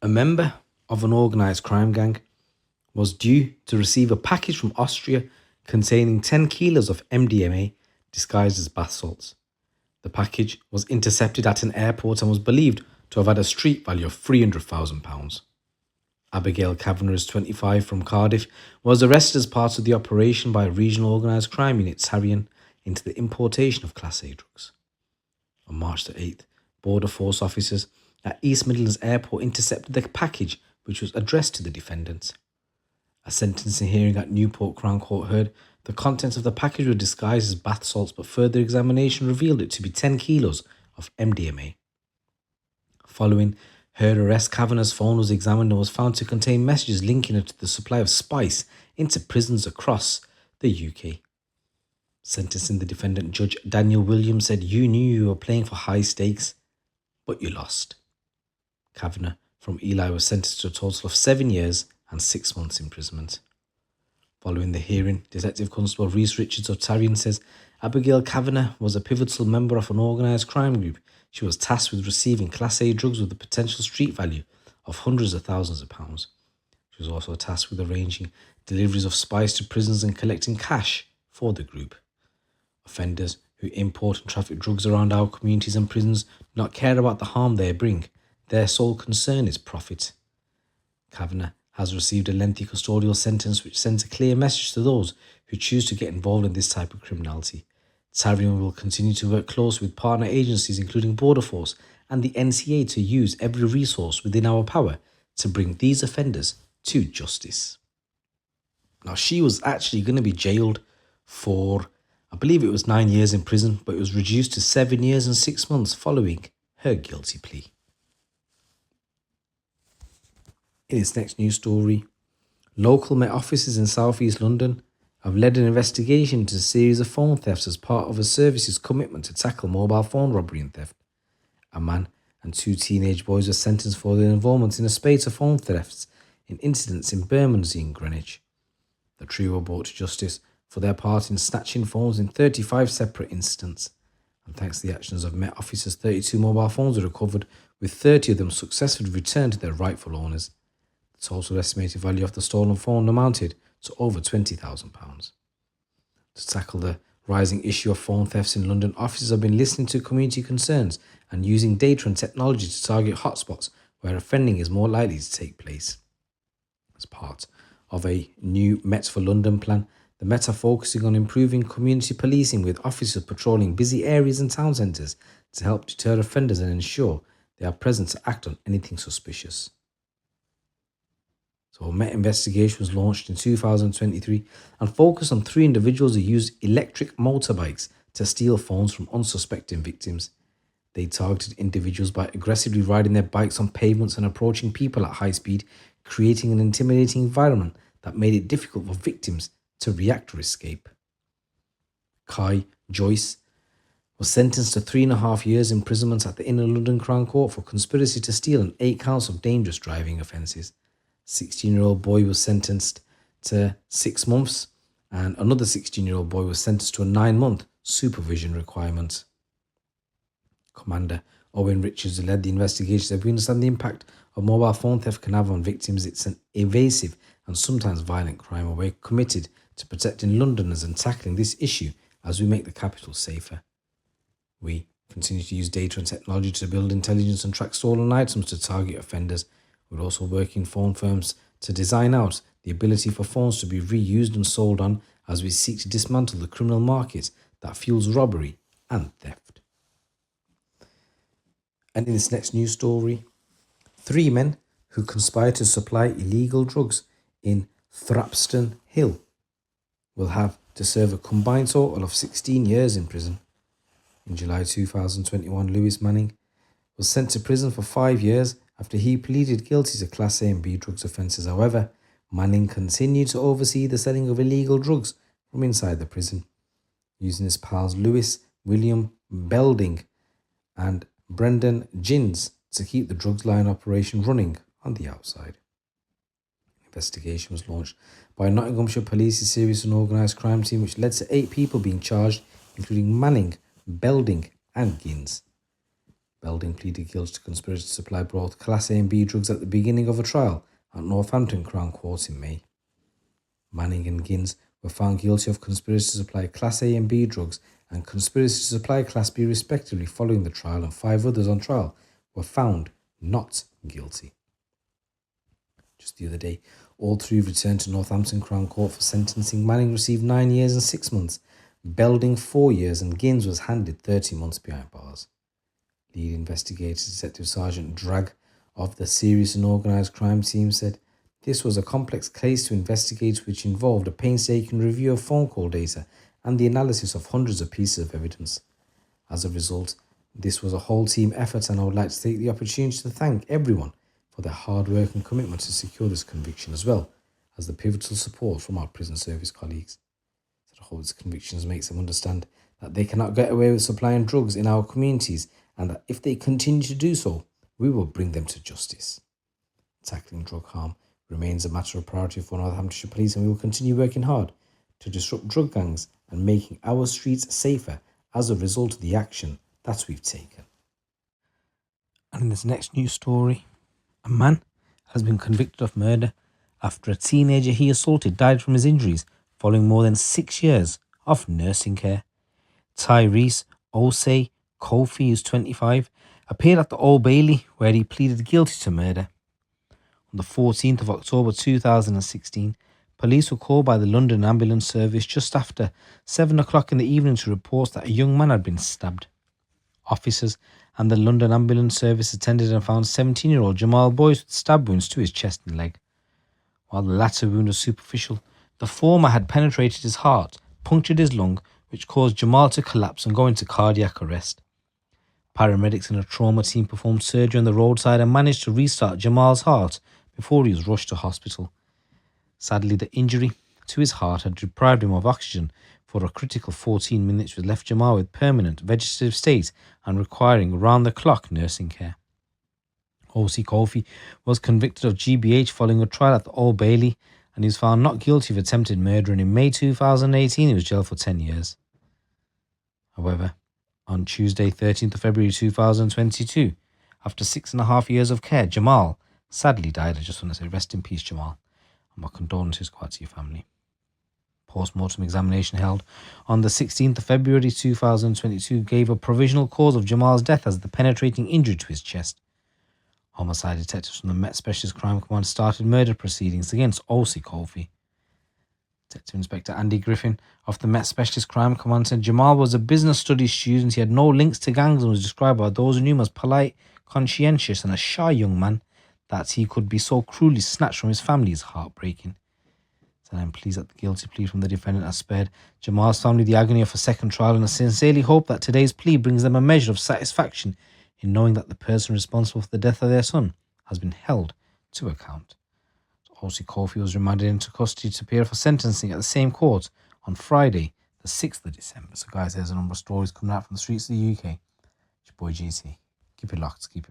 A member of an organised crime gang was due to receive a package from Austria containing 10 kilos of MDMA disguised as bath salts. The package was intercepted at an airport and was believed to have had a street value of £300,000. Abigail Kavanagh, 25, from Cardiff, was arrested as part of the operation by a regional organised crime unit tarrying into the importation of Class A drugs. On March the 8th, Border Force officers at East Midlands Airport intercepted the package, which was addressed to the defendants. A sentencing hearing at Newport Crown Court heard the contents of the package were disguised as bath salts, but further examination revealed it to be 10 kilos of MDMA. Following her arrest, Kavanagh's phone was examined and was found to contain messages linking her to the supply of spice into prisons across the UK. Sentencing the defendant, Judge Daniel Williams said, "You knew you were playing for high stakes, but you lost." Kavanagh from Ely was sentenced to a total of 7 years and 6 months imprisonment. Following the hearing, Detective Constable Rhys Richards of Tarion says Abigail Kavanagh was a pivotal member of an organised crime group. She was tasked with receiving Class A drugs with a potential street value of hundreds of thousands of pounds. She was also tasked with arranging deliveries of spice to prisons and collecting cash for the group. Offenders who import and traffic drugs around our communities and prisons do not care about the harm they bring. Their sole concern is profit. Kavanagh has received a lengthy custodial sentence which sends a clear message to those who choose to get involved in this type of criminality. Tarion will continue to work closely with partner agencies including Border Force and the NCA to use every resource within our power to bring these offenders to justice. Now, she was actually going to be jailed for, I believe it was 9 years in prison, but it was reduced to 7 years and 6 months following her guilty plea. In its next news story, local Met officers in South East London have led an investigation into a series of phone thefts as part of a service's commitment to tackle mobile phone robbery and theft. A man and 2 teenage boys were sentenced for their involvement in a spate of phone thefts in incidents in Bermondsey and Greenwich. The trio were brought to justice for their part in snatching phones in 35 separate incidents, and thanks to the actions of Met officers, 32 mobile phones were recovered, with 30 of them successfully returned to their rightful owners. The total estimated value of the stolen phone amounted to over £20,000. To tackle the rising issue of phone thefts in London, officers have been listening to community concerns and using data and technology to target hotspots where offending is more likely to take place. As part of a new Met for London plan, the Met are focusing on improving community policing, with officers patrolling busy areas and town centres to help deter offenders and ensure they are present to act on anything suspicious. So a Met investigation was launched in 2023 and focused on 3 individuals who used electric motorbikes to steal phones from unsuspecting victims. They targeted individuals by aggressively riding their bikes on pavements and approaching people at high speed, creating an intimidating environment that made it difficult for victims to react or escape. Kai Joyce was sentenced to 3.5 years imprisonment at the Inner London Crown Court for conspiracy to steal and 8 counts of dangerous driving offences. 16-year-old boy was sentenced to 6 months, and another 16-year-old boy was sentenced to a 9-month supervision requirement. Commander Owen Richards, who led the investigation, said, "We understand the impact of mobile phone theft can have on victims. It's an evasive and sometimes violent crime, and we're committed to protecting Londoners and tackling this issue as we make the capital safer. We continue to use data and technology to build intelligence and track stolen items to target offenders. We're also working with phone firms to design out the ability for phones to be reused and sold on as we seek to dismantle the criminal market that fuels robbery and theft." And in this next news story, 3 men who conspired to supply illegal drugs in Thrapston Hill will have to serve a combined total of 16 years in prison. In July 2021, Lewis Manning was sent to prison for 5 years after he pleaded guilty to Class A and B drugs offences. However, Manning continued to oversee the selling of illegal drugs from inside the prison, using his pals Lewis, William Belding and Brendan Gins to keep the drugs line operation running on the outside. An investigation was launched by Nottinghamshire Police's Serious and Organised Crime Team, which led to 8 people being charged, including Manning, Belding and Gins. Belding pleaded guilty to conspiracy to supply both Class A and B drugs at the beginning of a trial at Northampton Crown Court in May. Manning and Gins were found guilty of conspiracy to supply Class A and B drugs and conspiracy to supply Class B respectively following the trial, and 5 others on trial were found not guilty. Just the other day, all 3 returned to Northampton Crown Court for sentencing. Manning received 9 years and 6 months, Belding 4 years, and Gins was handed 30 months behind bars. Lead investigator Detective Sergeant Dragg of the Serious and Organised Crime Team said, "This was a complex case to investigate which involved a painstaking review of phone call data and the analysis of hundreds of pieces of evidence. As a result, this was a whole team effort, and I would like to take the opportunity to thank everyone for their hard work and commitment to secure this conviction, as well as the pivotal support from our prison service colleagues. I hope this conviction makes them understand that they cannot get away with supplying drugs in our communities, and that if they continue to do so, we will bring them to justice. Tackling drug harm remains a matter of priority for Northamptonshire Police, and we will continue working hard to disrupt drug gangs and making our streets safer as a result of the action that we've taken." And in this next news story, a man has been convicted of murder after a teenager he assaulted died from his injuries following more than 6 years of nursing care. Tyrese Osei Kofi, who's 25, appeared at the Old Bailey where he pleaded guilty to murder. On the 14th of October 2016, police were called by the London Ambulance Service just after 7 o'clock in the evening to report that a young man had been stabbed. Officers and the London Ambulance Service attended and found 17-year-old Jamal Boyce with stab wounds to his chest and leg. While the latter wound was superficial, the former had penetrated his heart, punctured his lung, which caused Jamal to collapse and go into cardiac arrest. Paramedics and a trauma team performed surgery on the roadside and managed to restart Jamal's heart before he was rushed to hospital. Sadly, the injury to his heart had deprived him of oxygen for a critical 14 minutes, which left Jamal with permanent vegetative state and requiring round-the-clock nursing care. O.C. Kofi was convicted of GBH following a trial at the Old Bailey, and he was found not guilty of attempted murder, and in May 2018 he was jailed for 10 years. However, on Tuesday 13th of February 2022, after 6.5 years of care, Jamal sadly died. I just want to say rest in peace, Jamal, and my condolences go out to your family. Post-mortem examination held on the 16th of February 2022 gave a provisional cause of Jamal's death as the penetrating injury to his chest. Homicide detectives from the Met Specialist Crime Command started murder proceedings against O.C. Kofi. Detective Inspector Andy Griffin of the Met Specialist Crime Command said Jamal was a business studies student. He had no links to gangs and was described by those who knew him as polite, conscientious and a shy young man. That he could be so cruelly snatched from his family is heartbreaking. And I'm pleased that the guilty plea from the defendant has spared Jamal's family the agony of a second trial, and I sincerely hope that today's plea brings them a measure of satisfaction in knowing that the person responsible for the death of their son has been held to account. O.C. Kofi was remanded into custody to appear for sentencing at the same court on Friday, the 6th of December. So guys, there's a number of stories coming out from the streets of the UK. It's your boy GC. Keep it locked, keep it